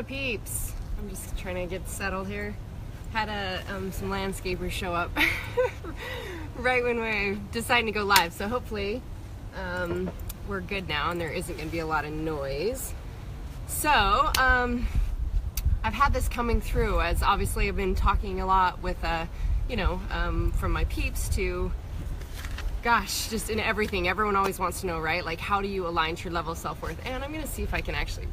my peeps? I'm just trying to get settled here. Had some landscapers show up right when we're deciding to go live, so hopefully we're good now and there isn't going to be a lot of noise. So I've had this coming through, as obviously I've been talking a lot with from my peeps to just in everything. Everyone always wants to know, right? Like, how do you align to your level of self-worth? And I'm going to see if I can actually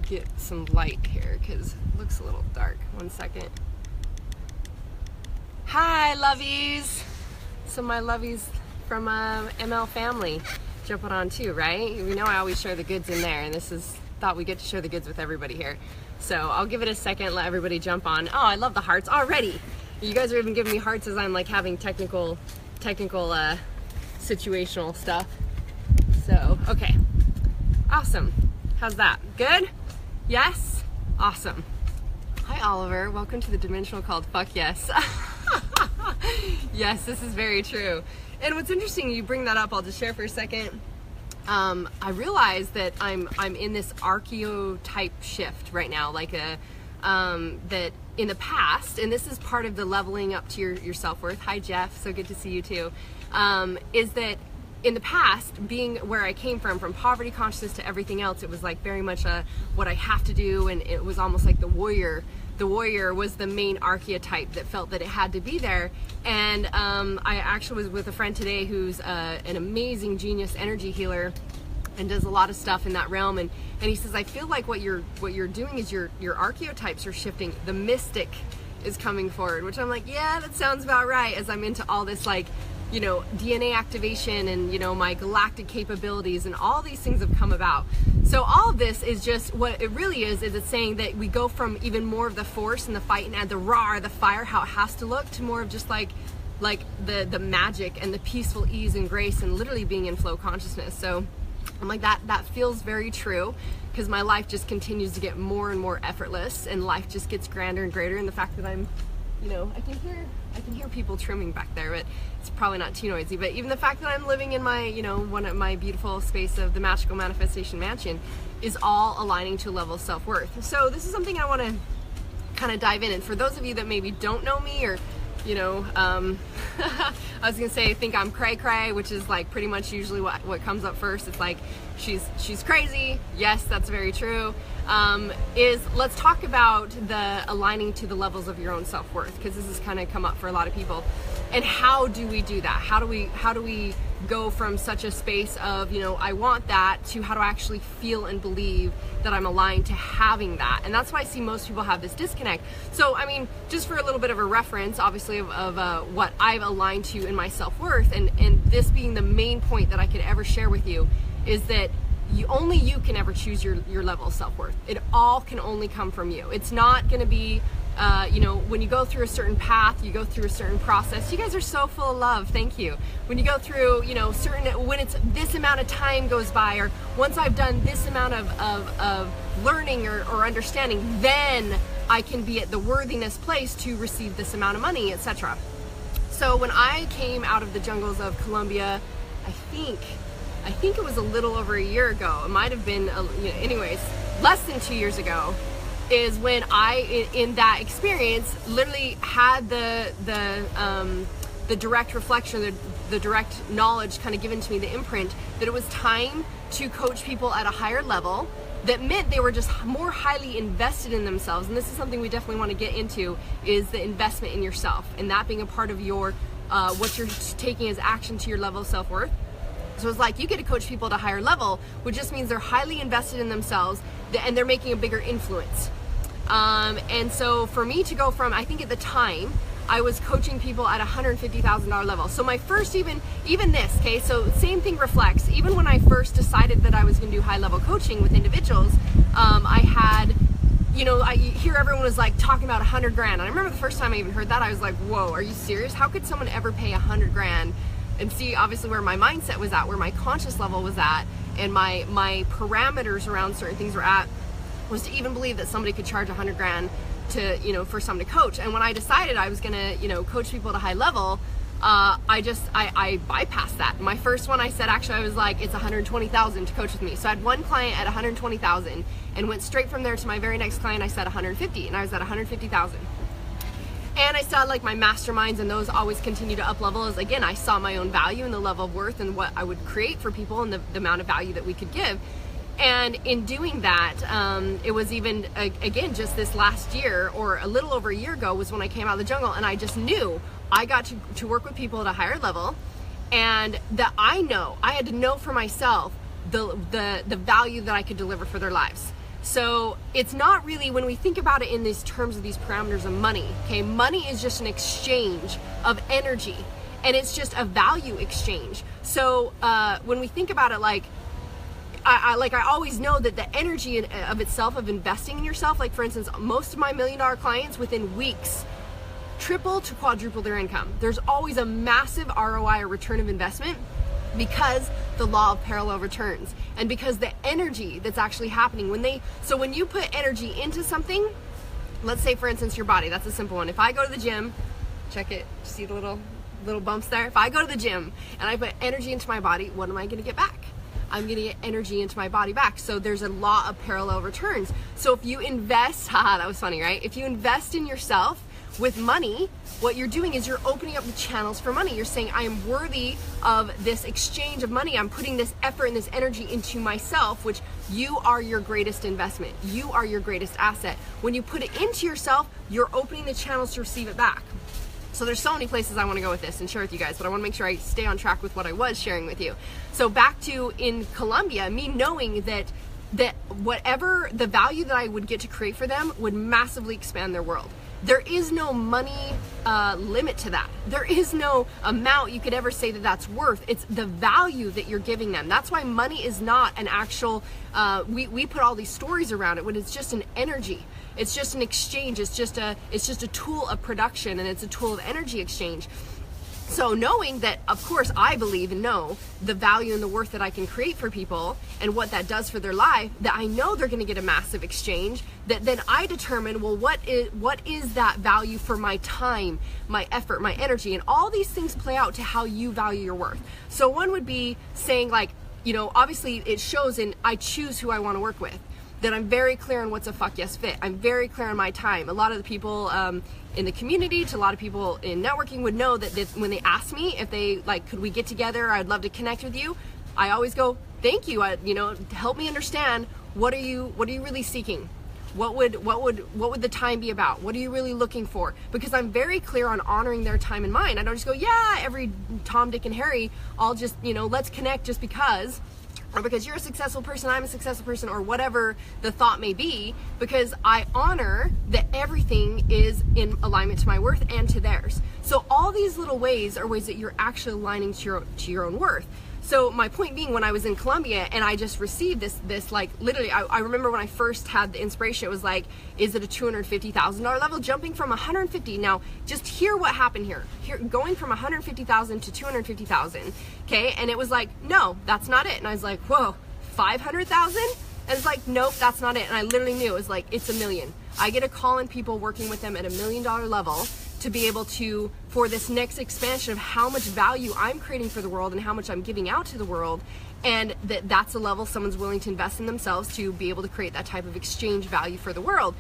get some light here because it looks a little dark. 1 second. Hi, lovies. So my lovies from ML family jumping on too, right? You know I always share the goods in there, and thought we get to share the goods with everybody here. So I'll give it a second, let everybody jump on. Oh, I love the hearts already. You guys are even giving me hearts as I'm like having technical situational stuff. So, okay. Awesome. How's that? Good? Yes? Awesome. Hi, Oliver. Welcome to the dimensional called Fuck Yes. Yes, this is very true. And what's interesting, you bring that up, I'll just share for a second. I realize that I'm in this archetype shift right now, like that in the past, and this is part of the leveling up to your self-worth. Hi, Jeff. So good to see you too. Is that in the past, being where I came from poverty consciousness to everything else, it was like very much what I have to do, and it was almost like the warrior. The warrior was the main archetype that felt that it had to be there. And I actually was with a friend today who's an amazing genius energy healer and does a lot of stuff in that realm. And he says, I feel like what you're doing is your archetypes are shifting. The mystic is coming forward, which I'm like, yeah, that sounds about right, as I'm into all this DNA activation and my galactic capabilities, and all these things have come about. So all of this is just what it really is it's saying that we go from even more of the force and the fight and the raw, the fire, how it has to look, to more of just like the magic and the peaceful ease and grace and literally being in flow consciousness. So I'm like, that feels very true, because my life just continues to get more and more effortless, and life just gets grander and greater. And the fact that I'm I can hear people trimming back there, but it's probably not too noisy. But even the fact that I'm living in my, one of my beautiful space of the Magical Manifestation Mansion is all aligning to a level of self-worth. So this is something I want to kind of dive in. And for those of you that maybe don't know me, or I was gonna say, think I'm cray cray, which is like pretty much usually what comes up first. It's like she's crazy. Yes, that's very true. Let's talk about the aligning to the levels of your own self-worth, because this has kind of come up for a lot of people. And how do we do that? How do we go from such a space of, I want that, to how do I actually feel and believe that I'm aligned to having that? And that's why I see most people have this disconnect. So, I mean, just for a little bit of a reference, obviously, of what I've aligned to in my self-worth, and this being the main point that I could ever share with you, is that only you can ever choose your level of self-worth. It all can only come from you. It's not going to be when you go through a certain path, you go through a certain process. You guys are so full of love. Thank you. When you go through, when it's this amount of time goes by, or once I've done this amount of learning or understanding, then I can be at the worthiness place to receive this amount of money, etc. So when I came out of the jungles of Colombia, I think it was a little over a year ago. It might have been, anyways, less than 2 years ago, is when I, in that experience, literally had the direct reflection, the direct knowledge kind of given to me, the imprint, that it was time to coach people at a higher level. That meant they were just more highly invested in themselves. And this is something we definitely want to get into, is the investment in yourself, and that being a part of your, what you're taking as action to your level of self-worth. So it's like you get to coach people at a higher level, which just means they're highly invested in themselves, and they're making a bigger influence. And so for me to go from, I think at the time, I was coaching people at $150,000 level. So my first, even this, okay, so same thing reflects. Even when I first decided that I was going to do high level coaching with individuals, I had, I hear everyone was like talking about 100 grand. And I remember the first time I even heard that, I was like, whoa, are you serious? How could someone ever pay 100 grand? And see, obviously, where my mindset was at, where my conscious level was at, and my parameters around certain things were at, was to even believe that somebody could charge 100 grand to, for someone to coach. And when I decided I was gonna, coach people at a high level, I bypassed that. My first one, I said, actually, I was like, it's 120,000 to coach with me. So I had one client at 120,000 and went straight from there to my very next client. I said 150, and I was at 150,000. And I saw like my masterminds, and those always continue to up level as, again, I saw my own value and the level of worth and what I would create for people and the amount of value that we could give. And in doing that, it was even, again, just this last year or a little over a year ago was when I came out of the jungle, and I just knew I got to work with people at a higher level, and that I had to know for myself the value that I could deliver for their lives. So it's not really, when we think about it in these terms of these parameters of money, okay, money is just an exchange of energy, and it's just a value exchange. So when we think about it, like, I always know that the energy of itself of investing in yourself, like for instance, most of my $1 million clients within weeks triple to quadruple their income. There's always a massive ROI or return of investment, because the law of parallel returns, and because the energy that's actually happening when you put energy into something, let's say for instance your body, that's a simple one. If I go to the gym, check it, see the little bumps there? If I go to the gym and I put energy into my body, what am I going to get back? I'm going to get energy into my body back. So there's a law of parallel returns. So if you invest, that was funny, right? If you invest in yourself with money, what you're doing is you're opening up the channels for money. You're saying, I am worthy of this exchange of money. I'm putting this effort and this energy into myself, which you are your greatest investment. You are your greatest asset. When you put it into yourself, you're opening the channels to receive it back. So there's so many places I want to go with this and share with you guys, but I want to make sure I stay on track with what I was sharing with you. So back to in Colombia, me knowing that whatever the value that I would get to create for them would massively expand their world. There is no money limit to that. There is no amount you could ever say that that's worth. It's the value that you're giving them. That's why money is not an actual, we put all these stories around it when it's just an energy. It's just an exchange. It's just a tool of production, and it's a tool of energy exchange. So knowing that, of course, I believe and know the value and the worth that I can create for people and what that does for their life, that I know they're going to get a massive exchange, that then I determine, well, what is that value for my time, my effort, my energy, and all these things play out to how you value your worth. So one would be saying, like, you know, obviously it shows in I choose who I want to work with, that I'm very clear on what's a fuck yes fit. I'm very clear on my time. A lot of the people in the community, to a lot of people in networking, would know that when they ask me if they, like, could we get together, I'd love to connect with you, I always go, thank you, help me understand, what are you really seeking? What would the time be about? What are you really looking for? Because I'm very clear on honoring their time and mine. I don't just go, yeah, every Tom, Dick, and Harry, I'll just, let's connect just because, or because you're a successful person, I'm a successful person, or whatever the thought may be, because I honor that everything is in alignment to my worth and to theirs. So all these little ways are ways that you're actually aligning to your own worth. So my point being, when I was in Colombia and I just received this like, literally, I remember when I first had the inspiration, it was like, is it a $250,000 level? Jumping from 150. Now, just hear what happened here. Going from 150,000 to 250,000, okay? And it was like, no, that's not it. And I was like, whoa, 500,000? And it's like, nope, that's not it. And I literally knew, it was like, it's $1 million. I get a call in people working with them at $1 million level, to be able to, for this next expansion of how much value I'm creating for the world and how much I'm giving out to the world, and that's a level someone's willing to invest in themselves to be able to create that type of exchange value for the world.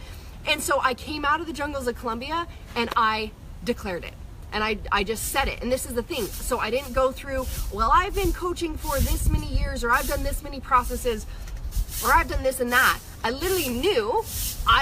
And so I came out of the jungles of Colombia and I declared it. And I just said it. And this is the thing. So I didn't go through, well, I've been coaching for this many years, or I've done this many processes, or I've done this and that. I literally knew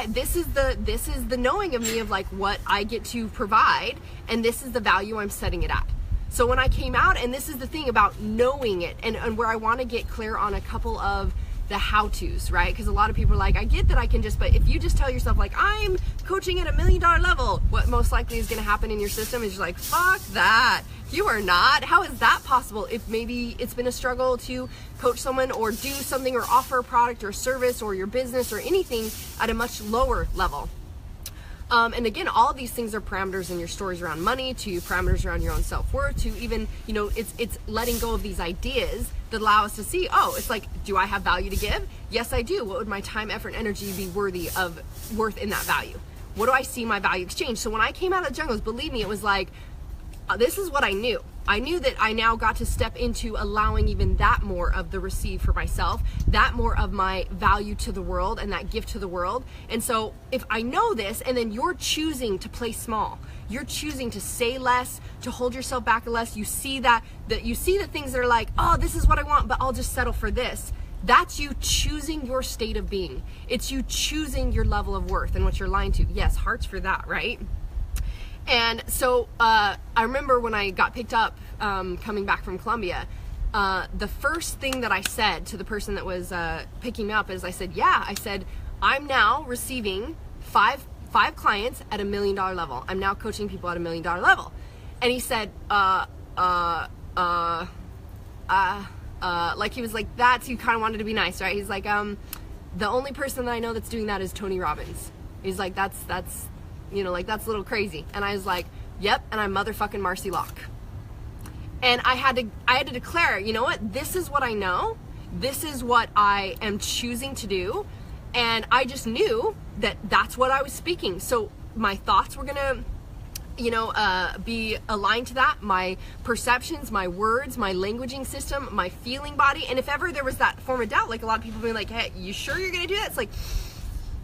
this is the knowing of me of like what I get to provide, and this is the value I'm setting it at. So when I came out, and this is the thing about knowing it, and where I want to get clear on a couple of the how-tos, right? Because a lot of people are like, I get that I can just, but if you just tell yourself like, I'm coaching at $1 million level, what most likely is going to happen in your system is you're like, fuck that. You are not. How is that possible? If maybe it's been a struggle to coach someone or do something or offer a product or service or your business or anything at a much lower level. And again, all of these things are parameters in your stories around money, to parameters around your own self-worth, to even, it's letting go of these ideas that allow us to see, oh, it's like, do I have value to give? Yes, I do. What would my time, effort, and energy be worth in that value? What do I see my value exchange? So when I came out of the jungles, believe me, it was like, this is what I knew. I knew that I now got to step into allowing even that more of the receive for myself, that more of my value to the world and that gift to the world. And so if I know this, and then you're choosing to play small, you're choosing to say less, to hold yourself back less, you see that you see the things that are like, oh, this is what I want, but I'll just settle for this. That's you choosing your state of being. It's you choosing your level of worth and what you're aligned to. Yes, hearts for that, right? And so I remember when I got picked up coming back from Colombia, the first thing that I said to the person that was picking me up is I said, I'm now receiving five clients at $1 million level. I'm now coaching people at $1 million level. And he said, like he was like, he kind of wanted to be nice, right? He's like, the only person that I know that's doing that is Tony Robbins. He's like, that's a little crazy. And I was like, yep, and I'm motherfucking Marci Lock. And I had to declare, you know what? This is what I know. This is what I am choosing to do. And I just knew that that's what I was speaking. So my thoughts were gonna, be aligned to that. My perceptions, my words, my languaging system, my feeling body. And if ever there was that form of doubt, like a lot of people being like, hey, you sure you're gonna do that? It's like,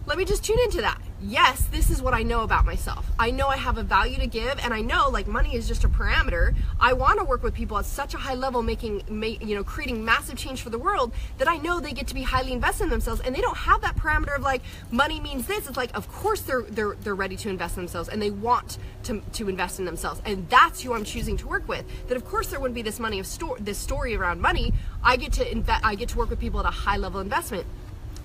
let me just tune into that. Yes, this is what I know about myself. I know I have a value to give, and I know like money is just a parameter. I want to work with people at such a high level, creating massive change for the world, that I know they get to be highly invested in themselves, and they don't have that parameter of like money means this. It's like, of course they're ready to invest in themselves, and they want to invest in themselves, and that's who I'm choosing to work with. That of course there wouldn't be this story around money. I get to work with people at a high level investment.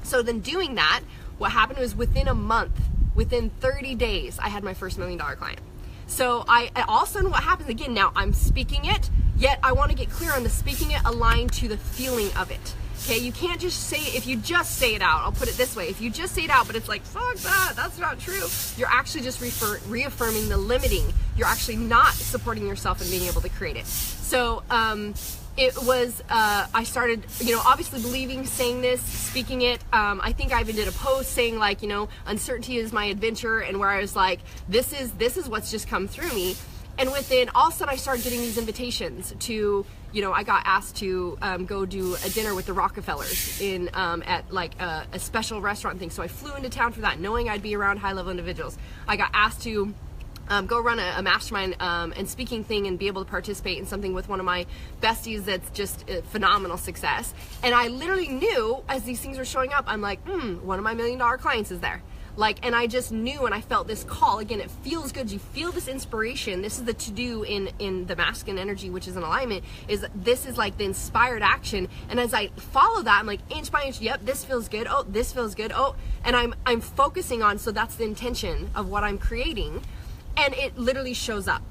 So then doing that, what happened was within a month, within 30 days, I had my first $1 million client. So all of a sudden what happens, again, now I'm speaking it, yet I want to get clear on the speaking it aligned to the feeling of it. Okay, you can't just say, if you just say it out, I'll put it this way, if you just say it out, but it's like, fuck that, that's not true, you're actually just reaffirming the limiting. You're actually not supporting yourself and being able to create it. So, it was, I started, obviously believing, saying this, speaking it. I think I even did a post saying like, uncertainty is my adventure, and where I was like, this is what's just come through me. And within, all of a sudden I started getting these invitations to, I got asked to go do a dinner with the Rockefellers at like a special restaurant thing. So I flew into town for that, knowing I'd be around high level individuals. I got asked to go run a mastermind and speaking thing and be able to participate in something with one of my besties that's just a phenomenal success. And I literally knew as these things were showing up, I'm like, one of my $1 million clients is there. Like, and I just knew, and I felt this call. Again, it feels good. You feel this inspiration. This is the to-do in the masculine energy, which is in alignment, this is like the inspired action. And as I follow that, I'm like, inch by inch, yep, this feels good. Oh, this feels good. Oh, and I'm focusing on, so that's the intention of what I'm creating. And it literally shows up.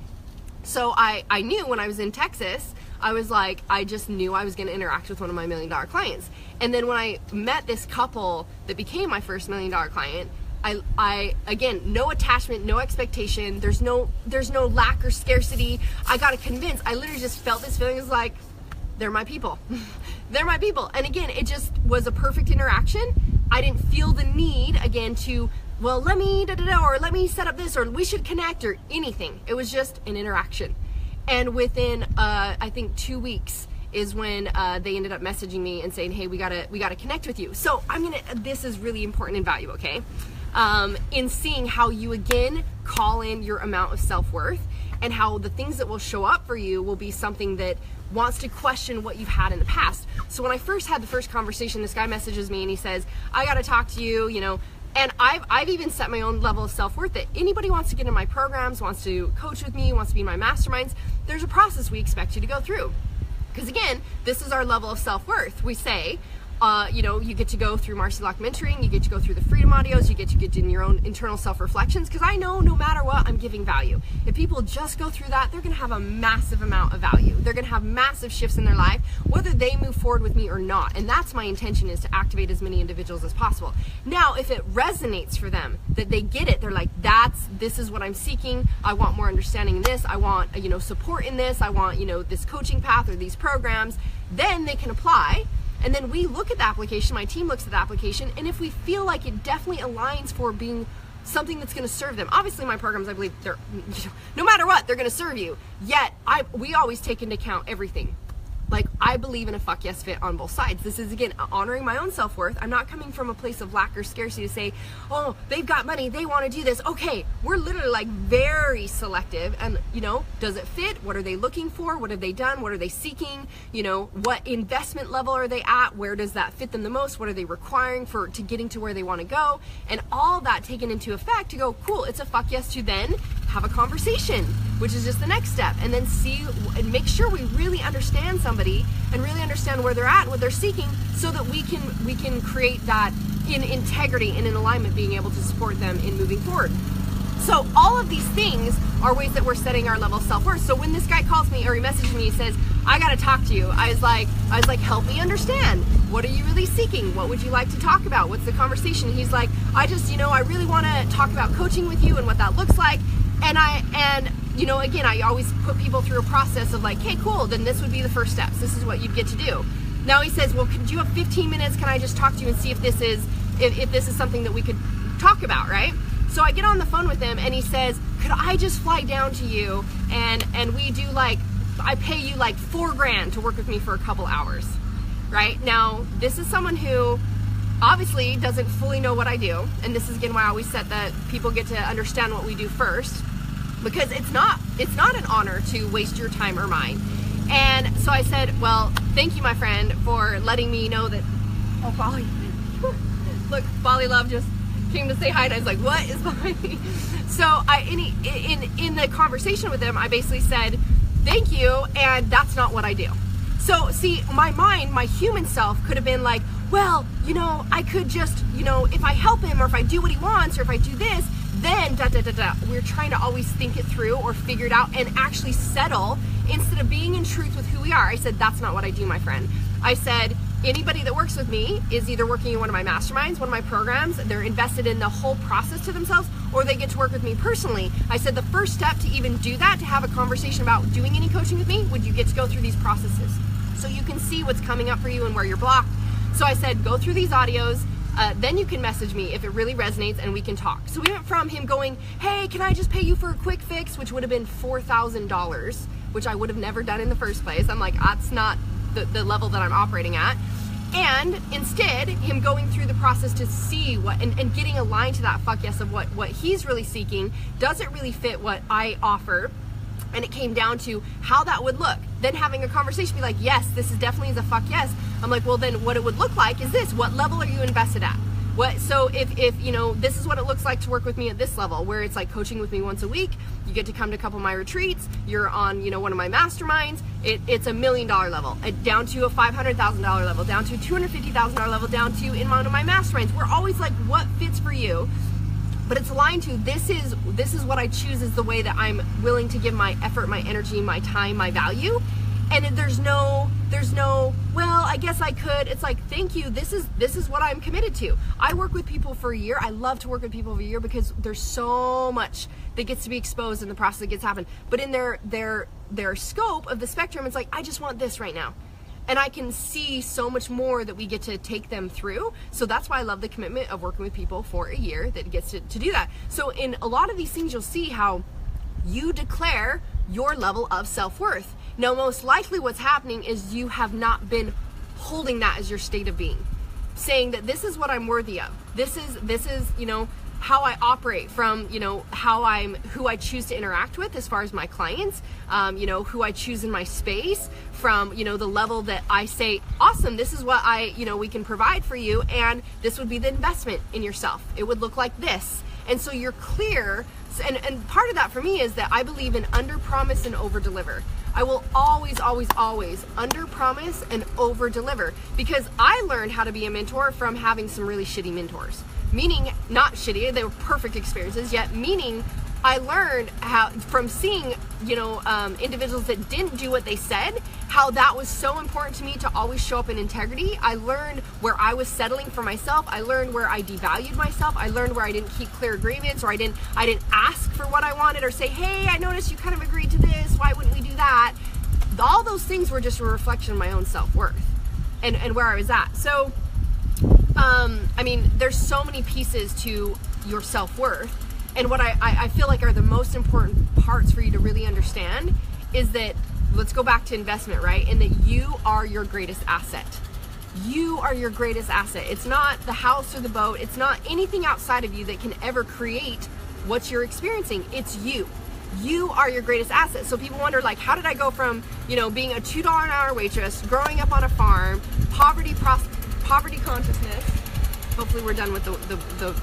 So I knew when I was in Texas, I was like, I just knew I was going to interact with one of my $1 million clients. And then when I met this couple that became my first $1 million client, I again, no attachment, no expectation. There's no lack or scarcity. I got to convince. I literally just felt this feeling. Is like, they're my people. They're my people. And again, it just was a perfect interaction. I didn't feel the need again to, well, let me or let me set up this, or we should connect, or anything. It was just an interaction. And within I think 2 weeks is when they ended up messaging me and saying, hey, we gotta connect with you. So this is really important in value, okay? In seeing how you again call in your amount of self-worth, and how the things that will show up for you will be something that wants to question what you've had in the past. So when I first had the first conversation, this guy messages me and he says, I gotta talk to you, and I've even set my own level of self-worth that anybody wants to get in my programs, wants to coach with me, wants to be in my masterminds, there's a process we expect you to go through. Because again, this is our level of self-worth. We say, you get to go through Marci Lock mentoring, you get to go through the freedom audios, you get to get in your own internal self-reflections, because I know no matter what, I'm giving value. If people just go through that, they're going to have a massive amount of value. They're going to have massive shifts in their life, whether they move forward with me or not. And that's my intention, is to activate as many individuals as possible. Now, if it resonates for them, that they get it, they're like, this is what I'm seeking. I want more understanding in this. I want, support in this. I want, this coaching path or these programs. Then they can apply. And then we look at the application, my team looks at the application, and if we feel like it definitely aligns for being something that's going to serve them. Obviously my programs, I believe they're, no matter what, they're going to serve you. Yet we always take into account everything. Like, I believe in a fuck yes fit on both sides. This is, again, honoring my own self-worth. I'm not coming from a place of lack or scarcity to say, oh, they've got money, they want to do this. Okay, we're literally like very selective. And, you know, does it fit? What are they looking for? What have they done? What are they seeking? You know, what investment level are they at? Where does that fit them the most? What are they requiring to getting to where they want to go? And all that taken into effect to go, cool, it's a fuck yes to then have a conversation, which is just the next step, and then see and make sure we really understand somebody and really understand where they're at and what they're seeking, so that we can create that in integrity and in alignment, being able to support them in moving forward. So all of these things are ways that we're setting our level of self-worth. So when this guy calls me or he messages me, he says, I gotta talk to you. I was like, help me understand. What are you really seeking? What would you like to talk about? What's the conversation? He's like, I really want to talk about coaching with you and what that looks like. And you know, again, I always put people through a process of like, hey, cool, then this would be the first steps. This is what you'd get to do. Now he says, well, do you have 15 minutes? Can I just talk to you and see if this is something that we could talk about, right? So I get on the phone with him and he says, could I just fly down to you and we do like, I pay you like $4,000 to work with me for a couple hours, right? Now, this is someone who obviously doesn't fully know what I do. And this is again why I always set that people get to understand what we do first, because it's not an honor to waste your time or mine. And so I said, well, thank you, my friend, for letting me know that, oh, Bali, look, Bali Love just came to say hi, and I was like, what is behind me? So in the conversation with him, I basically said, thank you, and that's not what I do. So see, my mind, my human self could have been like, well, you know, I could just, you know, if I help him or if I do what he wants or if I do this, then da da da da. We're trying to always think it through or figure it out and actually settle instead of being in truth with who we are. I said, that's not what I do, my friend. I said, anybody that works with me is either working in one of my masterminds, one of my programs, they're invested in the whole process to themselves, or they get to work with me personally. I said the first step to even do that, to have a conversation about doing any coaching with me, would you get to go through these processes so you can see what's coming up for you and where you're blocked. So I said, go through these audios, then you can message me if it really resonates and we can talk. So we went from him going, hey, can I just pay you for a quick fix, which would have been $4,000, which I would have never done in the first place. I'm like, that's not the level that I'm operating at. And instead, him going through the process to see what, and getting aligned to that fuck yes of what he's really seeking, does it really fit what I offer? And it came down to how that would look. Then having a conversation, be like, yes, this is definitely a fuck yes. I'm like, well, then what it would look like is this. What level are you invested at? So if you know, this is what it looks like to work with me at this level, where it's like coaching with me once a week, you get to come to a couple of my retreats, you're on, you know, one of my masterminds, it's $1 million level, down to a $500,000 level, down to a $250,000 level, down to in one of my masterminds. We're always like, what fits for you? But it's aligned to, this is what I choose as the way that I'm willing to give my effort, my energy, my time, my value. And there's no, well, I guess I could. It's like, thank you. This is what I'm committed to. I work with people for a year. I love to work with people for a year because there's so much that gets to be exposed in the process that gets happen. But in their scope of the spectrum, it's like, I just want this right now. And I can see so much more that we get to take them through. So that's why I love the commitment of working with people for a year that gets to do that. So in a lot of these things, you'll see how you declare your level of self-worth. Now, most likely what's happening is you have not been holding that as your state of being, saying that this is what I'm worthy of. This is, you know, how I operate, from, you know, who I choose to interact with as far as my clients, you know, who I choose in my space, from, you know, the level that I say, awesome, this is what we can provide for you, and this would be the investment in yourself. It would look like this. And so you're clear. And part of that for me is that I believe in under promise and over deliver. I will always, always, always under promise and over deliver, because I learned how to be a mentor from having some really shitty mentors. Meaning, not shitty, they were perfect experiences, yet meaning I learned how, from seeing, you know, individuals that didn't do what they said, how that was so important to me to always show up in integrity. I learned where I was settling for myself. I learned where I devalued myself. I learned where I didn't keep clear agreements, or I didn't ask for what I wanted, or say, hey, I noticed you kind of agreed to this, why wouldn't we do that? All those things were just a reflection of my own self-worth and where I was at. So I mean, there's so many pieces to your self-worth. And what I feel like are the most important parts for you to really understand is that, let's go back to investment, right? And that you are your greatest asset. You are your greatest asset. It's not the house or the boat. It's not anything outside of you that can ever create what you're experiencing. It's you. You are your greatest asset. So people wonder, like, how did I go from, you know, being a $2 an hour waitress, growing up on a farm, poverty consciousness. Hopefully we're done with the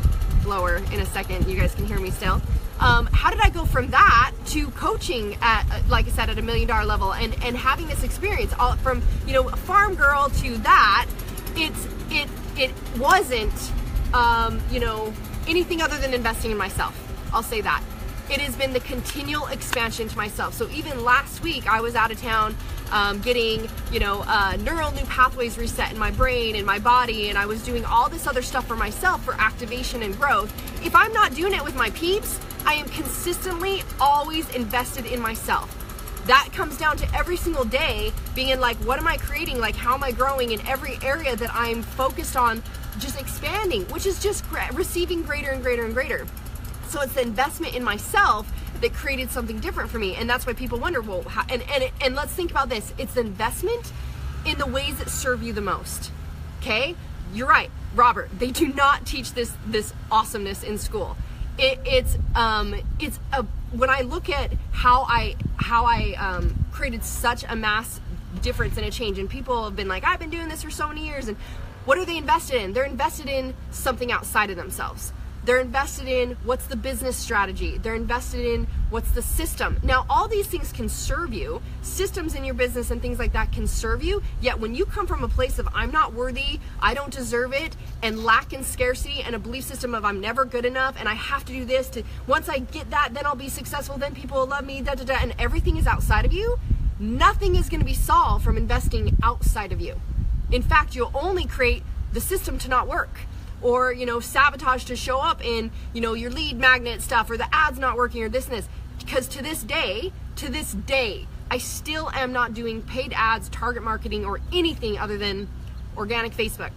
blower in a second. You guys can hear me still. How did I go from that to coaching at, like I said, at $1 million level and having this experience all from, you know, a farm girl to that? It wasn't, you know, anything other than investing in myself. I'll say that. It has been the continual expansion to myself. So even last week, I was out of town getting, you know, neural new pathways reset in my brain and my body, and I was doing all this other stuff for myself for activation and growth. If I'm not doing it with my peeps, I am consistently always invested in myself. That comes down to every single day being in, like, what am I creating? Like, how am I growing in every area that I'm focused on just expanding, which is just receiving greater and greater and greater. So it's the investment in myself that created something different for me. And that's why people wonder, well, how, and let's think about this. It's the investment in the ways that serve you the most. Okay? You're right, Robert. They do not teach this awesomeness in school. When I look at how I created such a mass difference and a change, and people have been like, I've been doing this for so many years, and what are they invested in? They're invested in something outside of themselves. They're invested in what's the business strategy. They're invested in what's the system. Now, all these things can serve you. Systems in your business and things like that can serve you. Yet when you come from a place of I'm not worthy, I don't deserve it, and lack and scarcity and a belief system of I'm never good enough and I have to do this to, once I get that, then I'll be successful, then people will love me, da da da, and everything is outside of you, nothing is going to be solved from investing outside of you. In fact, you'll only create the system to not work. Or, you know, sabotage to show up in, you know, your lead magnet stuff, or the ads not working, or this and this. Because to this day, I still am not doing paid ads, target marketing, or anything other than organic Facebook.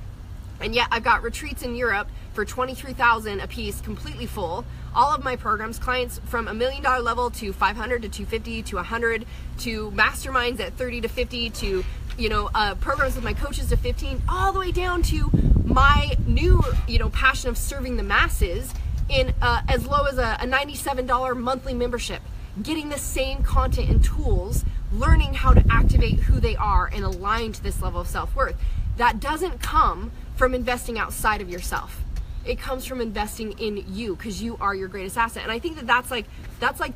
And yet I've got retreats in Europe for $23,000 a piece, completely full. All of my programs, clients from $1 million level to 500 to 250 to 100 to masterminds at 30 to 50 to, you know, programs with my coaches to 15, all the way down to my new, you know, passion of serving the masses in as low as a $97 monthly membership, getting the same content and tools, learning how to activate who they are and align to this level of self-worth. That doesn't come from investing outside of yourself. It comes from investing in you, because you are your greatest asset. And I think that that's like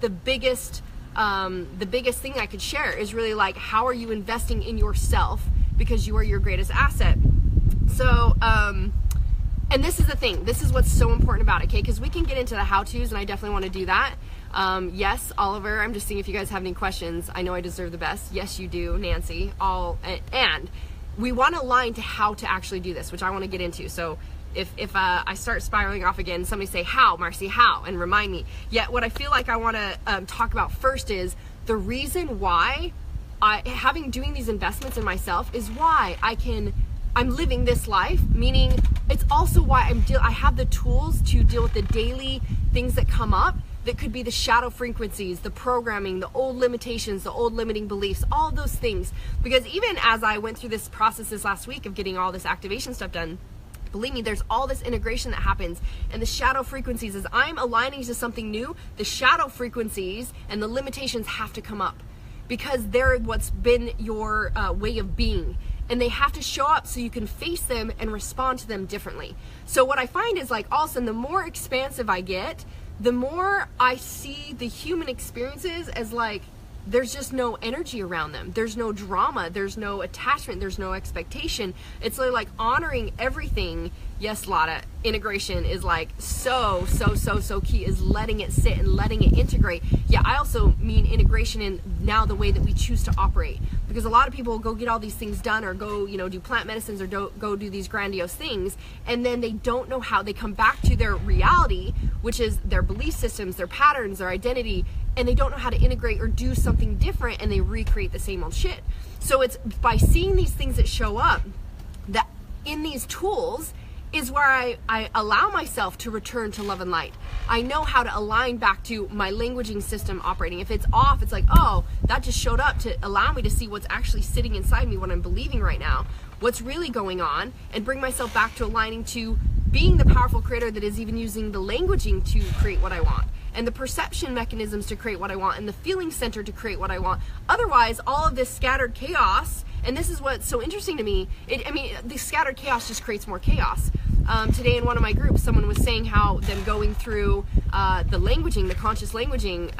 the biggest thing I could share is really like, how are you investing in yourself, because you are your greatest asset. So, and this is the thing, this is what's so important about it, okay? Because we can get into the how-tos, and I definitely want to do that. Yes, Oliver, I'm just seeing if you guys have any questions. I know I deserve the best. Yes, you do, Nancy. And we want to align to how to actually do this, which I want to get into. So if I start spiraling off again, somebody say, how, Marci, how? And remind me. Yet what I feel like I want to talk about first is the reason why doing these investments in myself is why I'm living this life, meaning it's also why I have the tools to deal with the daily things that come up that could be the shadow frequencies, the programming, the old limitations, the old limiting beliefs, all of those things. Because even as I went through this process this last week of getting all this activation stuff done, believe me, there's all this integration that happens, and the shadow frequencies, as I'm aligning to something new, the shadow frequencies and the limitations have to come up, because they're what's been your way of being. And they have to show up so you can face them and respond to them differently. So what I find is, like, all of a sudden, the more expansive I get, the more I see the human experiences as like, there's just no energy around them. There's no drama. There's no attachment. There's no expectation. It's literally like honoring everything. Yes, Lotta, integration is like so key, is letting it sit and letting it integrate. Yeah, I also mean integration in now the way that we choose to operate. Because a lot of people go get all these things done, or go, you know, do plant medicines, or go do these grandiose things, and then they don't know how. They come back to their reality, which is their belief systems, their patterns, their identity, and they don't know how to integrate or do something different, and they recreate the same old shit. So it's by seeing these things that show up, that in these tools, is where I allow myself to return to love and light. I know how to align back to my languaging system operating. If it's off, it's like, oh, that just showed up to allow me to see what's actually sitting inside me, what I'm believing right now, what's really going on, and bring myself back to aligning to being the powerful creator that is even using the languaging to create what I want, and the perception mechanisms to create what I want, and the feeling center to create what I want. Otherwise, all of this scattered chaos, and this is what's so interesting to me, the scattered chaos just creates more chaos. Today in one of my groups, someone was saying how them going through the languaging, the conscious languaging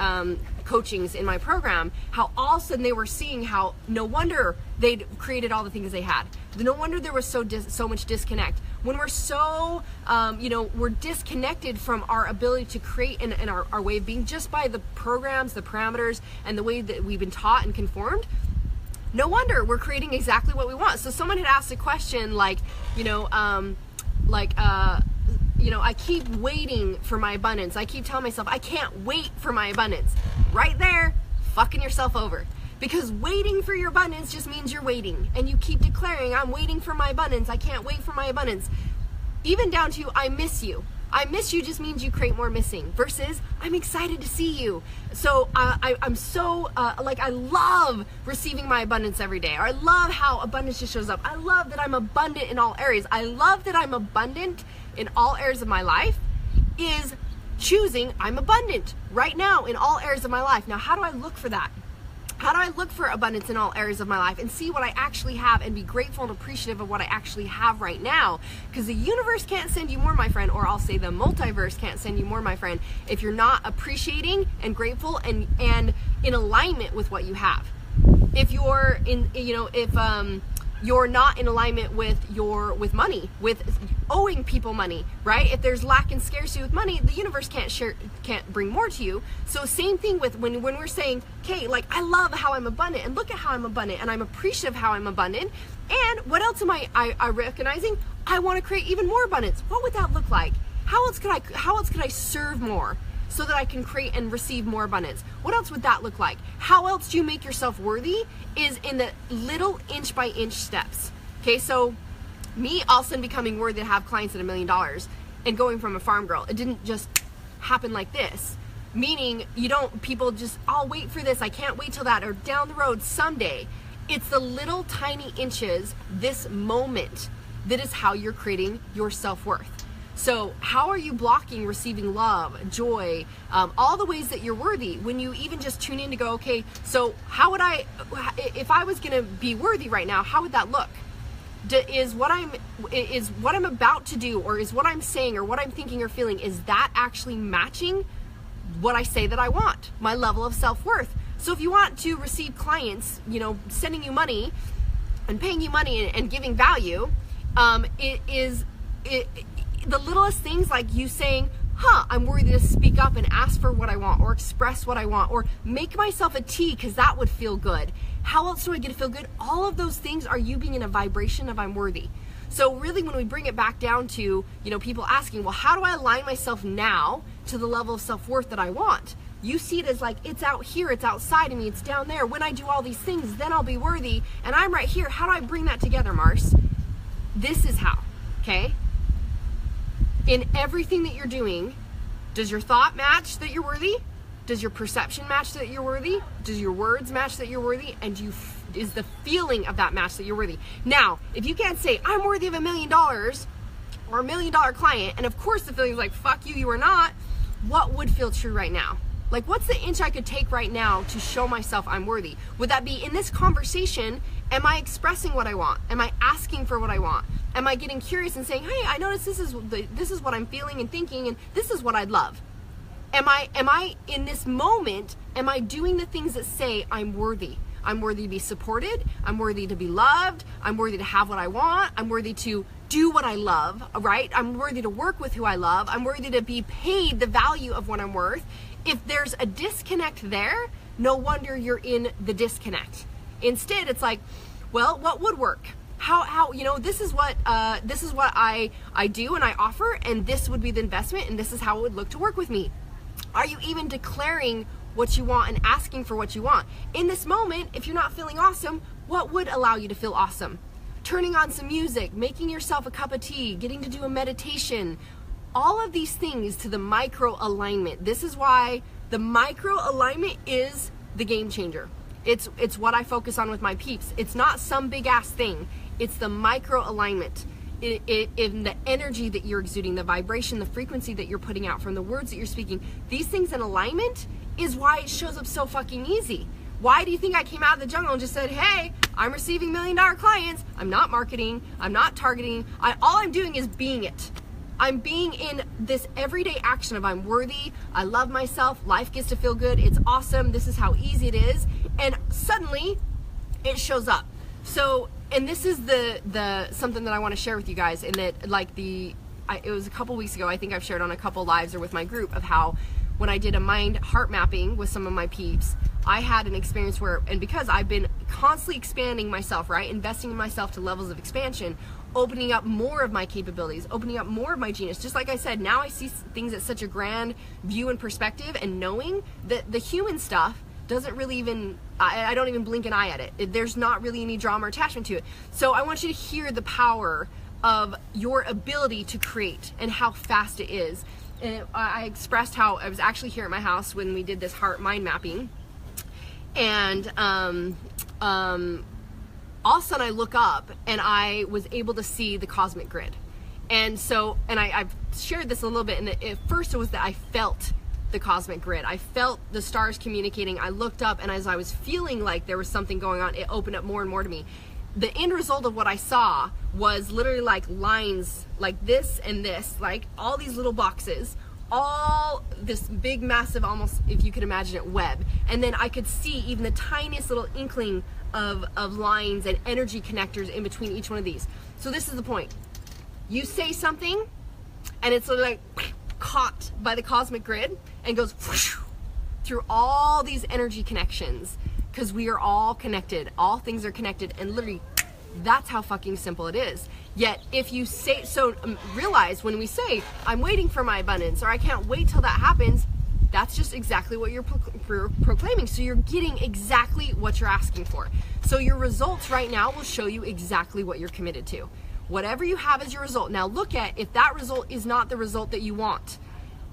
coachings in my program, how all of a sudden they were seeing how no wonder they'd created all the things they had. No wonder there was so much disconnect. When we're so, we're disconnected from our ability to create and our way of being just by the programs, the parameters, and the way that we've been taught and conformed, no wonder we're creating exactly what we want. So someone had asked a question like, I keep waiting for my abundance. I keep telling myself, I can't wait for my abundance. Right there, fucking yourself over. Because waiting for your abundance just means you're waiting. And you keep declaring, I'm waiting for my abundance. I can't wait for my abundance. Even down to, I miss you. I miss you just means you create more missing. Versus, I'm excited to see you. So I'm so, I love receiving my abundance every day. Or I love how abundance just shows up. I love that I'm abundant in all areas. I love that I'm abundant in all areas of my life is choosing I'm abundant right now in all areas of my life. Now, how do I look for that? How do I look for abundance in all areas of my life and see what I actually have and be grateful and appreciative of what I actually have right now? Because the universe can't send you more, my friend, or I'll say the multiverse can't send you more, my friend, if you're not appreciating and grateful and in alignment with what you have. If you're you're not in alignment with money, with owing people money, right? If there's lack and scarcity with money, the universe can't bring more to you. So same thing with when we're saying, okay, like I love how I'm abundant and look at how I'm abundant and I'm appreciative of how I'm abundant. And what else am I recognizing? I want to create even more abundance. What would that look like? How else could I serve more so that I can create and receive more abundance? What else would that look like? How else do you make yourself worthy is in the little inch by inch steps. Okay, so me all of a sudden becoming worthy to have clients at $1 million and going from a farm girl, it didn't just happen like this. Meaning people just, I'll wait for this, I can't wait till that, or down the road someday. It's the little tiny inches, this moment, that is how you're creating your self-worth. So how are you blocking receiving love, joy, all the ways that you're worthy when you even just tune in to go, okay, so how would if I was going to be worthy right now, how would that look? Is what I'm about to do, or is what I'm saying or what I'm thinking or feeling, is that actually matching what I say that I want, my level of self-worth? So if you want to receive clients, sending you money and paying you money and giving value, the littlest things like you saying, I'm worthy to speak up and ask for what I want, or express what I want, or make myself a tea because that would feel good. How else do I get to feel good? All of those things are you being in a vibration of I'm worthy. So really when we bring it back down to, people asking, well, how do I align myself now to the level of self-worth that I want? You see it as like, it's out here, it's outside of me, it's down there. When I do all these things, then I'll be worthy. And I'm right here. How do I bring that together, Mars? This is how, okay? In everything that you're doing, does your thought match that you're worthy? Does your perception match that you're worthy? Does your words match that you're worthy? And is the feeling of that match that you're worthy? Now, if you can't say, I'm worthy of $1 million or $1 million client, and of course the feeling is like, fuck you, you are not, what would feel true right now? Like, what's the inch I could take right now to show myself I'm worthy? Would that be in this conversation, am I expressing what I want? Am I asking for what I want? Am I getting curious and saying, hey, I notice this is what I'm feeling and thinking, and this is what I'd love? Am I in this moment, am I doing the things that say I'm worthy? I'm worthy to be supported. I'm worthy to be loved. I'm worthy to have what I want. I'm worthy to do what I love, right? I'm worthy to work with who I love. I'm worthy to be paid the value of what I'm worth. If there's a disconnect there, no wonder you're in the disconnect. Instead, it's like, well, what would work? How this is what I do and I offer, and this would be the investment, and this is how it would look to work with me. Are you even declaring what you want and asking for what you want? In this moment, if you're not feeling awesome, what would allow you to feel awesome? turning on some music, making yourself a cup of tea, getting to do a meditation, all of these things to the micro alignment. This is why the micro alignment is the game changer. It's what I focus on with my peeps. It's not some big ass thing. It's the micro alignment. In the energy that you're exuding, the vibration, the frequency that you're putting out from the words that you're speaking, these things in alignment is why it shows up so fucking easy. Why do you think I came out of the jungle and just said, hey, I'm receiving $1 million clients. I'm not marketing. I'm not targeting. All I'm doing is being it. I'm being in this everyday action of I'm worthy. I love myself. Life gets to feel good. It's awesome. This is how easy it is. And suddenly it shows up. So, and this is the something that I want to share with you guys, in that like it was a couple weeks ago, I think I've shared on a couple lives or with my group, of how when I did a mind heart mapping with some of my peeps, I had an experience where, and because I've been constantly expanding myself, right? Investing in myself to levels of expansion, opening up more of my capabilities, opening up more of my genius. Just like I said, now I see things at such a grand view and perspective, and knowing that the human stuff doesn't really even, I don't even blink an eye at it. There's not really any drama or attachment to it. So I want you to hear the power of your ability to create and how fast it is. And I expressed how I was actually here at my house when we did this heart mind mapping, and all of a sudden I look up and I was able to see the cosmic grid. And so, and I've shared this a little bit, and at first it was that I felt the cosmic grid. I felt the stars communicating. I looked up, and as I was feeling like there was something going on, it opened up more and more to me. The end result of what I saw was literally like lines like this and this, like all these little boxes, all this big, massive, almost, if you could imagine it, web. And then I could see even the tiniest little inkling of lines and energy connectors in between each one of these. So this is the point. You say something, and it's like caught by the cosmic grid and goes whoosh, through all these energy connections, because we are all connected. All things are connected, and literally that's how fucking simple it is. Yet if you say, so realize when we say, I'm waiting for my abundance, or I can't wait till that happens, that's just exactly what you're proclaiming. So you're getting exactly what you're asking for. So your results right now will show you exactly what you're committed to. Whatever you have as your result. Now look at, if that result is not the result that you want,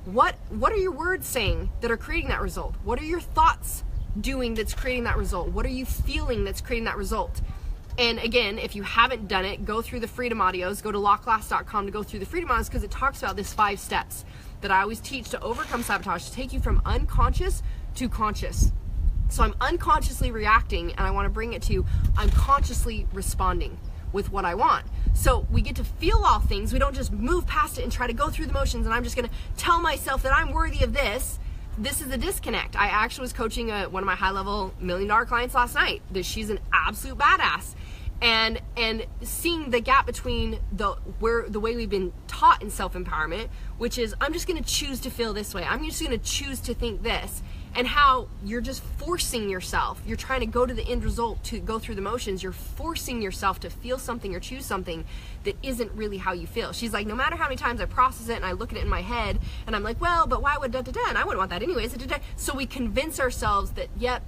what are your words saying that are creating that result? What are your thoughts doing that's creating that result? What are you feeling that's creating that result? And again, if you haven't done it, go through the Freedom Audios. Go to lawclass.com to go through the Freedom Audios, because it talks about this 5 steps that I always teach to overcome sabotage, to take you from unconscious to conscious. So I'm unconsciously reacting, and I want to bring it to I'm consciously responding with what I want. So we get to feel all things. We don't just move past it and try to go through the motions, and I'm just going to tell myself that I'm worthy of this. This is the disconnect. I actually was coaching one of my high-level $1 million clients last night. That she's an absolute badass. And seeing the gap between the way we've been taught in self-empowerment, which is I'm just going to choose to feel this way. I'm just going to choose to think this, and how you're just forcing yourself. You're trying to go to the end result, to go through the motions. You're forcing yourself to feel something or choose something that isn't really how you feel. She's like, no matter how many times I process it and I look at it in my head, and I'm like, well, but why would da-da-da, and I wouldn't want that anyways, da-da-da. So we convince ourselves that, yep,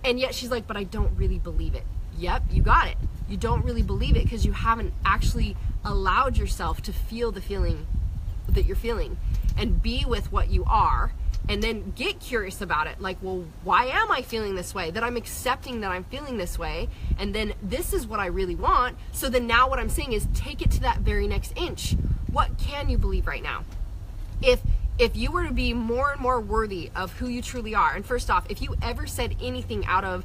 and yet she's like, but I don't really believe it. Yep, you got it. You don't really believe it because you haven't actually allowed yourself to feel the feeling that you're feeling, and be with what you are, and then get curious about it. Like, well, why am I feeling this way? That I'm accepting that I'm feeling this way, and then this is what I really want. So then now what I'm saying is take it to that very next inch. What can you believe right now? If you were to be more and more worthy of who you truly are, and first off, if you ever said anything out of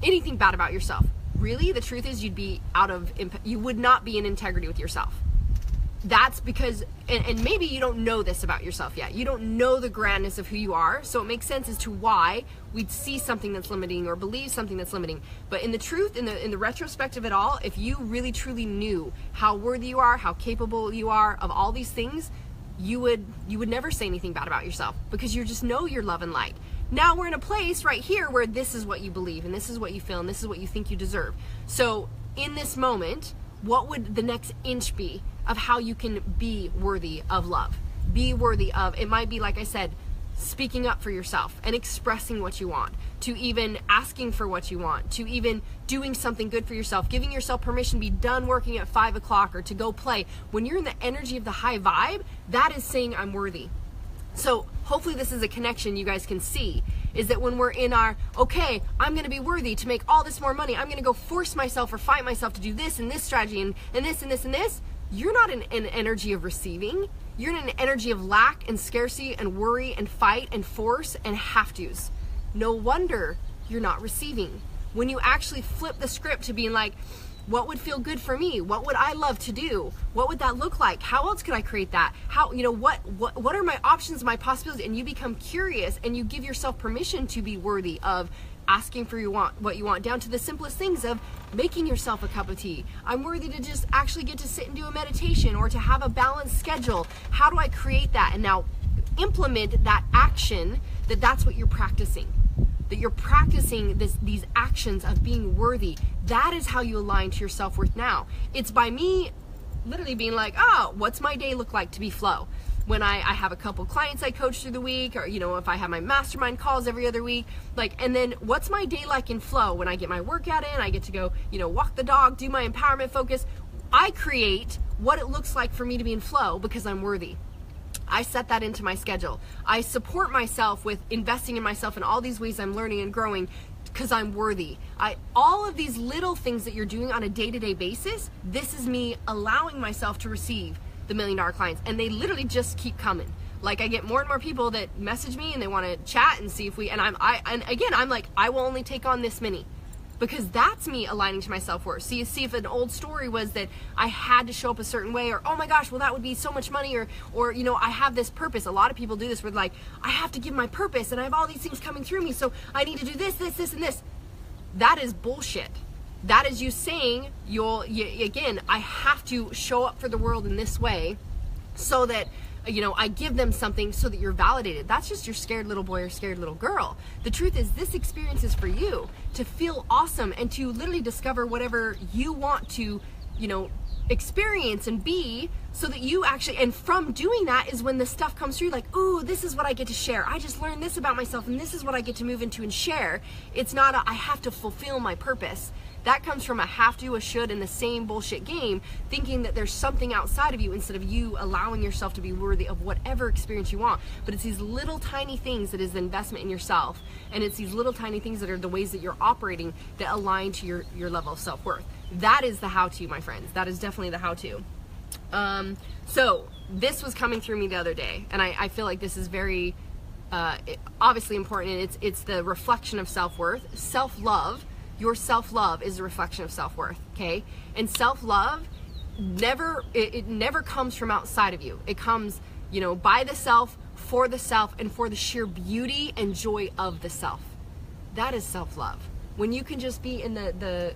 anything bad about yourself, really, the truth is you would not be in integrity with yourself. That's because, and maybe you don't know this about yourself yet. You don't know the grandness of who you are, so it makes sense as to why we'd see something that's limiting or believe something that's limiting. But in the truth, in the retrospect of it all, if you really truly knew how worthy you are, how capable you are of all these things, you would never say anything bad about yourself, because you just know your love and light. Now we're in a place right here where this is what you believe, and this is what you feel, and this is what you think you deserve. So in this moment, what would the next inch be of how you can be worthy of love? Be worthy of, it might be, like I said, speaking up for yourself and expressing what you want, to even asking for what you want, to even doing something good for yourself, giving yourself permission to be done working at 5 o'clock or to go play. When you're in the energy of the high vibe, that is saying I'm worthy. So hopefully this is a connection you guys can see, is that when we're in our, okay, I'm going to be worthy to make all this more money, I'm going to go force myself or fight myself to do this and this strategy and this and this and this, you're not in an energy of receiving. You're in an energy of lack and scarcity and worry and fight and force and have to's. No wonder you're not receiving. When you actually flip the script to being like, what would feel good for me? What would I love to do? What would that look like? How else could I create that? How, what are my options, my possibilities? And you become curious and you give yourself permission to be worthy of asking for what you want, down to the simplest things of making yourself a cup of tea. I'm worthy to just actually get to sit and do a meditation or to have a balanced schedule. How do I create that? And now implement that action, that's what you're practicing. That you're practicing these actions of being worthy. That is how you align to your self-worth now. It's by me literally being like, oh, what's my day look like to be flow? When I have a couple clients I coach through the week, or if I have my mastermind calls every other week, and then what's my day like in flow? When I get my workout in, I get to go, walk the dog, do my empowerment focus. I create what it looks like for me to be in flow because I'm worthy. I set that into my schedule. I support myself with investing in myself in all these ways I'm learning and growing because I'm worthy. All of these little things that you're doing on a day-to-day basis, this is me allowing myself to receive the $1 million clients, and they literally just keep coming. I get more and more people that message me and they want to chat and see if we, and I'm like, I will only take on this many, because that's me aligning to my self-worth. See if an old story was that I had to show up a certain way, or, oh my gosh, well that would be so much money, or I have this purpose. A lot of people do this where I have to give my purpose and I have all these things coming through me, so I need to do this, this, this, and this. That is bullshit. That is you saying, again, I have to show up for the world in this way so that, I give them something so that you're validated. That's just your scared little boy or scared little girl. The truth is, this experience is for you to feel awesome and to literally discover whatever you want to, experience and be, so that you actually, and from doing that is when the stuff comes through, ooh, this is what I get to share. I just learned this about myself and this is what I get to move into and share. It's not I have to fulfill my purpose. That comes from a have to, a should, and the same bullshit game, thinking that there's something outside of you instead of you allowing yourself to be worthy of whatever experience you want. But it's these little tiny things that is the investment in yourself, and it's these little tiny things that are the ways that you're operating that align to your level of self-worth. That is the how-to, my friends. That is definitely the how-to. So this was coming through me the other day, and I feel like this is very obviously important, and it's the reflection of self-worth. Self-love. Your self-love is a reflection of self-worth, okay? And self-love never comes from outside of you. It comes, by the self, and for the sheer beauty and joy of the self. That is self-love. When you can just be in the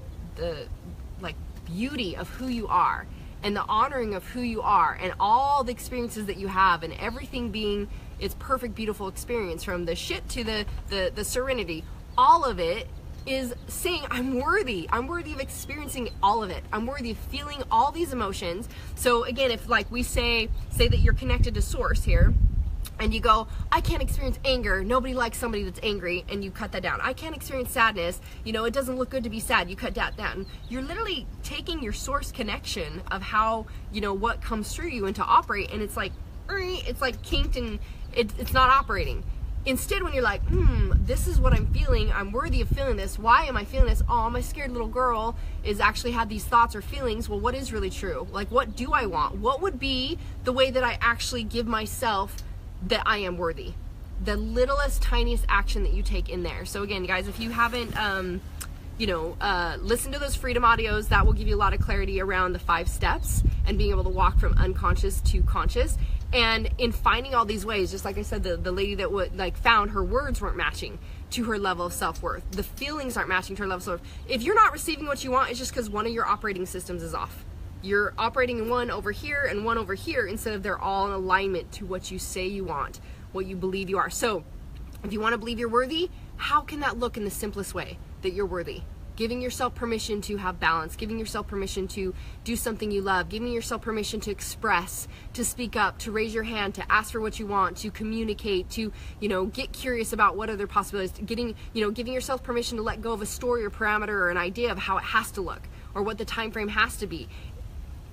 beauty of who you are and the honoring of who you are and all the experiences that you have and everything being its perfect, beautiful experience, from the shit to the serenity, all of it is saying I'm worthy. I'm worthy of experiencing all of it. I'm worthy of feeling all these emotions. So again, if we say that you're connected to source here, and you go, I can't experience anger. Nobody likes somebody that's angry, and you cut that down. I can't experience sadness. It doesn't look good to be sad. You cut that down. You're literally taking your source connection of how, what comes through you and to operate, and it's kinked and it's not operating. Instead, when you're like, this is what I'm feeling, I'm worthy of feeling this. Why am I feeling this? Oh, my scared little girl is actually had these thoughts or feelings. Well, what is really true? What do I want? What would be the way that I actually give myself that I am worthy? The littlest, tiniest action that you take in there. So again, guys, if you haven't, listen to those freedom audios, that will give you a lot of clarity around the 5 steps and being able to walk from unconscious to conscious. And in finding all these ways, just like I said, the lady that found her words weren't matching to her level of self-worth. The feelings aren't matching to her level of self-worth. If you're not receiving what you want, it's just because one of your operating systems is off. You're operating in one over here and one over here instead of they're all in alignment to what you say you want, what you believe you are. So if you want to believe you're worthy, how can that look in the simplest way that you're worthy? giving yourself permission to have balance, giving yourself permission to do something you love, giving yourself permission to express, to speak up, to raise your hand, to ask for what you want, to communicate, to, you know, get curious about what other possibilities, giving yourself permission to let go of a story or parameter or an idea of how it has to look or what the time frame has to be.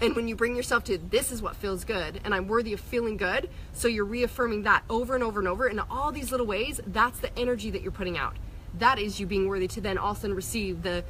And when you bring yourself to, this is what feels good and I'm worthy of feeling good, so you're reaffirming that over and over and over in all these little ways, that's the energy that you're putting out. That is you being worthy to then all of a sudden receive the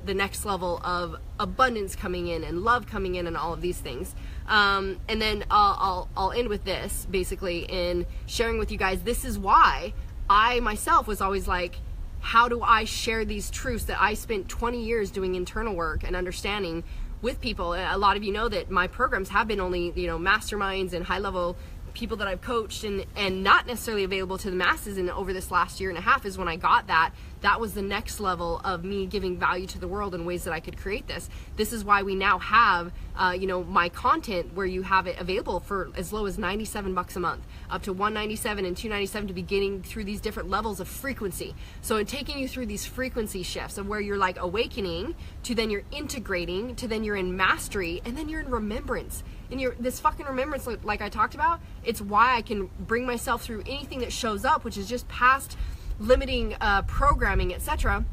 next level of abundance coming in and love coming in and all of these things. And then I'll end with this basically in sharing with you guys, this is why I myself was always like, how do I share these truths that I spent 20 years doing internal work and understanding with people? A lot of you know that my programs have been only, you know, masterminds and high level people that I've coached and not necessarily available to the masses. And over this last year and a half is when I got that was the next level of me giving value to the world in ways that I could create this. This is why we now have, you know, my content where you have it available for as low as $97 a month, up to $197 and $297 to be getting through these different levels of frequency. So in taking you through these frequency shifts of where you're like awakening to then you're integrating to then you're in mastery and then you're in remembrance. And this fucking remembrance, like I talked about, it's why I can bring myself through anything that shows up, which is just past limiting programming, etc.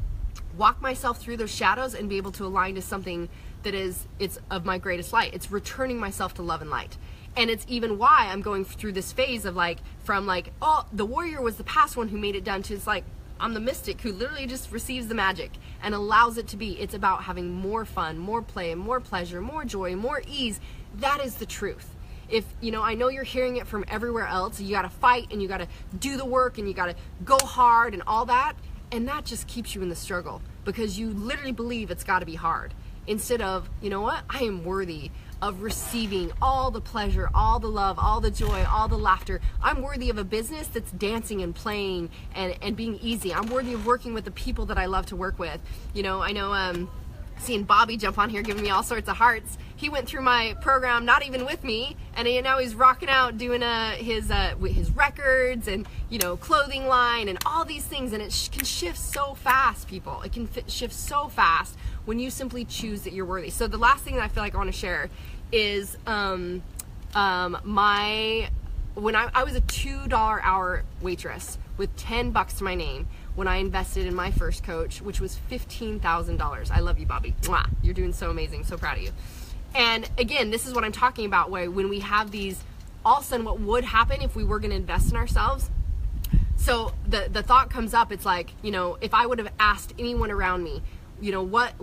Walk myself through those shadows and be able to align to something that it's of my greatest light. It's returning myself to love and light. And it's even why I'm going through this phase of like, from like, oh, the warrior was the past one who made it done, to it's like, I'm the mystic who literally just receives the magic and allows it to be. It's about having more fun, more play, more pleasure, more joy, more ease. That is the truth. If, you know, I know you're hearing it from everywhere else. You got to fight and you got to do the work and you got to go hard and all that. And that just keeps you in the struggle because you literally believe it's got to be hard. Instead of, you know what, I am worthy of receiving all the pleasure, all the love, all the joy, all the laughter. I'm worthy of a business that's dancing and playing and being easy. I'm worthy of working with the people that I love to work with. You know, I know seeing Bobby jump on here giving me all sorts of hearts. He went through my program not even with me, and now he's rocking out doing his records and, you know, clothing line and all these things. And it can shift so fast, people. It can shift so fast when you simply choose that you're worthy. So the last thing that I feel like I want to share is when I was a $2 hour waitress with $10 to my name when I invested in my first coach, which was $15,000. I love you, Bobby. Mwah. You're doing so amazing. So proud of you. And again, this is what I'm talking about, where when we have these, all of a sudden what would happen if we were going to invest in ourselves. So the thought comes up, it's like, you know, if I would have asked anyone around me, you know, what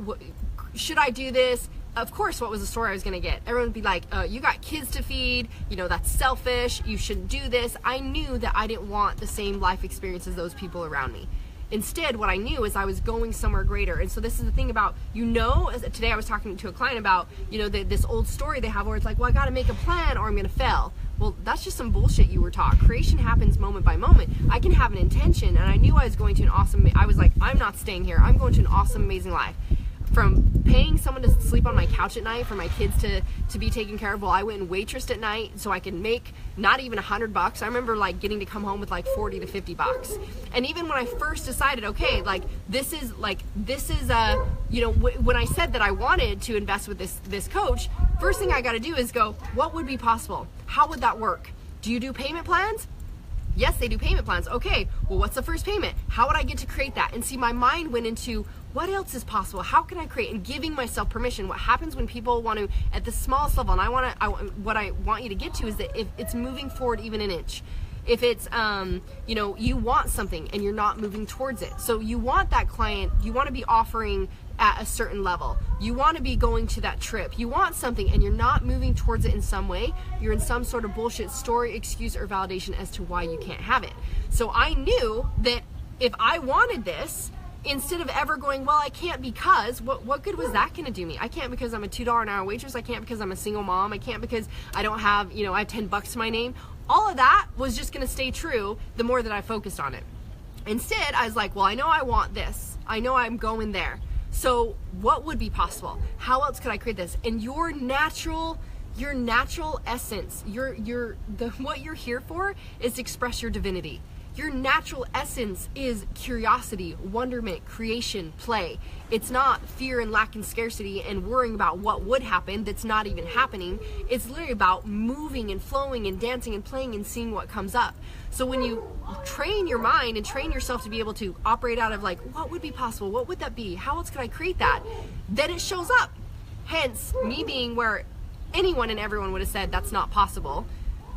should I do this? Of course, what was the story I was going to get? Everyone would be like, you got kids to feed, you know, that's selfish, you shouldn't do this. I knew that I didn't want the same life experience as those people around me. Instead, what I knew is I was going somewhere greater. And so this is the thing about, you know, today I was talking to a client about, you know, this old story they have where it's like, well, I got to make a plan or I'm going to fail. Well, that's just some bullshit you were taught. Creation happens moment by moment. I can have an intention, and I knew I was going to I was like, I'm not staying here. I'm going to an awesome, amazing life. From paying someone to sleep on my couch at night for my kids to be taken care of while I went and waitressed at night so I could make not even $100. I remember like getting to come home with like $40 to $50. And even when I first decided, okay, like this is you know, when I said that I wanted to invest with this coach, first thing I got to do is go, what would be possible? How would that work? Do you do payment plans? Yes, they do payment plans. Okay, well, what's the first payment? How would I get to create that? And see, my mind went into what else is possible? How can I create? And giving myself permission. What happens when people want to, at the smallest level, and what I want you to get to is that if it's moving forward even an inch, if it's, you know, you want something and you're not moving towards it. So you want that client, you want to be offering at a certain level. You want to be going to that trip. You want something and you're not moving towards it in some way. You're in some sort of bullshit story, excuse, or validation as to why you can't have it. So I knew that if I wanted this, instead of ever going, well, I can't because, what good was that going to do me? I can't because I'm a $2 an hour waitress. I can't because I'm a single mom. I can't because I don't have, you know, I have $10 to my name. All of that was just going to stay true the more that I focused on it. Instead, I was like, well, I know I want this. I know I'm going there. So what would be possible? How else could I create this? And your natural essence, what you're here for is to express your divinity. Your natural essence is curiosity, wonderment, creation, play. It's not fear and lack and scarcity and worrying about what would happen that's not even happening. It's literally about moving and flowing and dancing and playing and seeing what comes up. So when you train your mind and train yourself to be able to operate out of like, what would be possible? What would that be? How else could I create that? Then it shows up. Hence, me being where anyone and everyone would have said that's not possible,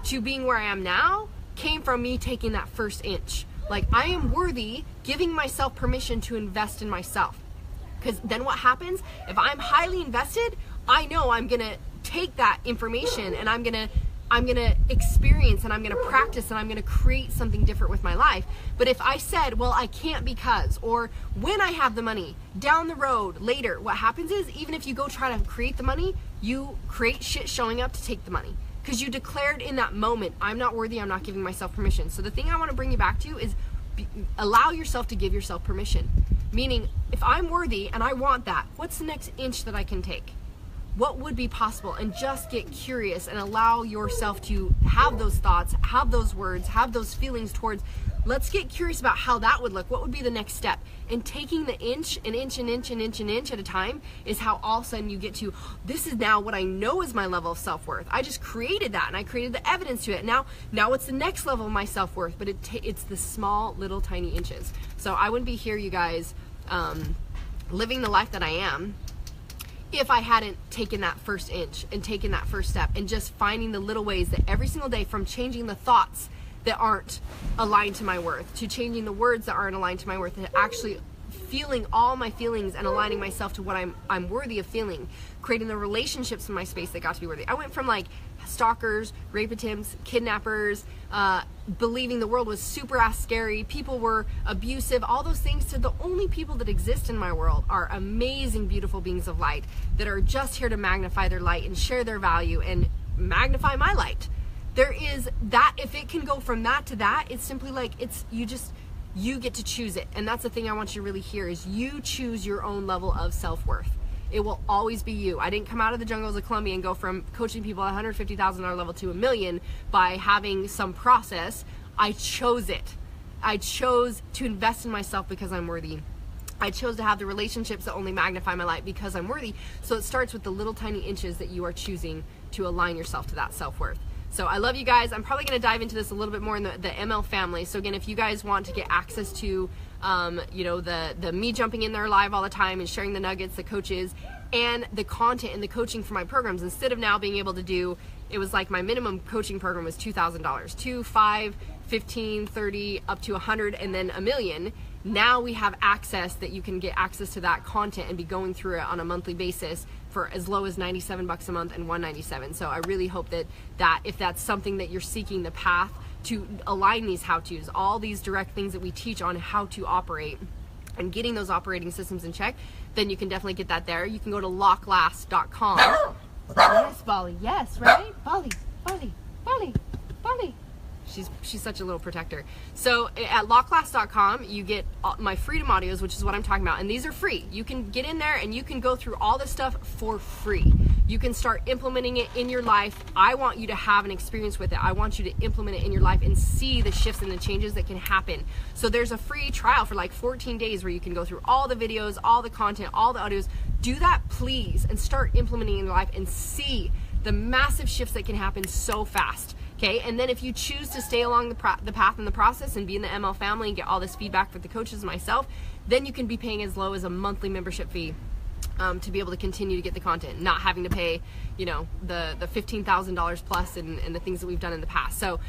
to being where I am now, came from me taking that first inch. Like, I am worthy, giving myself permission to invest in myself. Because then what happens, if I'm highly invested, I know I'm gonna take that information and I'm gonna experience and I'm gonna practice and I'm gonna create something different with my life. But if I said, well, I can't because, or when I have the money, down the road, later, what happens is, even if you go try to create the money, you create shit showing up to take the money. Because you declared in that moment, I'm not worthy, I'm not giving myself permission. So the thing I want to bring you back to is allow yourself to give yourself permission. Meaning, if I'm worthy and I want that, what's the next inch that I can take? What would be possible? And just get curious and allow yourself to have those thoughts, have those words, have those feelings towards, let's get curious about how that would look. What would be the next step? And taking the inch at a time is how all of a sudden you get to, this is now what I know is my level of self-worth. I just created that and I created the evidence to it. Now it's the next level of my self-worth, but it's the small, little, tiny inches. So I wouldn't be here, you guys, living the life that I am if I hadn't taken that first inch and taken that first step and just finding the little ways that every single day, from changing the thoughts that aren't aligned to my worth, to changing the words that aren't aligned to my worth, and actually feeling all my feelings and aligning myself to what I'm worthy of feeling, creating the relationships in my space that got to be worthy. I went from like stalkers, rape attempts, kidnappers, believing the world was super ass scary, people were abusive, all those things, to the only people that exist in my world are amazing, beautiful beings of light that are just here to magnify their light and share their value and magnify my light. There is that, if it can go from that to that, it's simply like, you get to choose it. And that's the thing I want you to really hear, is you choose your own level of self-worth. It will always be you. I didn't come out of the jungles of Colombia and go from coaching people at $150,000 level to $1 million by having some process. I chose it. I chose to invest in myself because I'm worthy. I chose to have the relationships that only magnify my light because I'm worthy. So it starts with the little tiny inches that you are choosing to align yourself to that self-worth. So I love you guys. I'm probably going to dive into this a little bit more in the ML family. So again, if you guys want to get access to, the me jumping in there live all the time and sharing the nuggets, the coaches, and the content and the coaching for my programs, instead of now being able to do, it was like my minimum coaching program was $2,000, 2, 5, 15, 30, up to 100, and then $1 million. Now we have access that you can get access to that content and be going through it on a monthly basis for as low as $97 a month and $197. So I really hope that if that's something that you're seeking the path to align these how-tos, all these direct things that we teach on how to operate and getting those operating systems in check, then you can definitely get that there. You can go to locklast.com. Yes, Bali. Yes, right? Bali. She's such a little protector. So at locklast.com, you get my freedom audios, which is what I'm talking about. And these are free. You can get in there and you can go through all this stuff for free. You can start implementing it in your life. I want you to have an experience with it. I want you to implement it in your life and see the shifts and the changes that can happen. So there's a free trial for like 14 days where you can go through all the videos, all the content, all the audios. Do that, please, and start implementing in your life and see the massive shifts that can happen so fast. Okay, and then if you choose to stay along the path and the process and be in the ML family and get all this feedback for the coaches and myself, then you can be paying as low as a monthly membership fee to be able to continue to get the content, not having to pay, the $15,000 plus and the things that we've done in the past. So,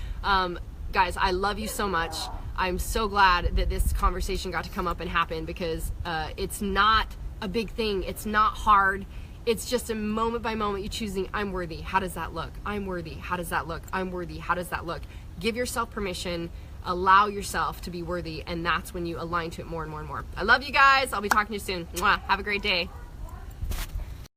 guys, I love you so much. I'm so glad that this conversation got to come up and happen, because it's not a big thing. It's not hard. It's just a moment by moment you choosing, I'm worthy. How does that look? I'm worthy. How does that look? I'm worthy. How does that look? Give yourself permission. Allow yourself to be worthy. And that's when you align to it more and more and more. I love you guys. I'll be talking to you soon. Mwah. Have a great day.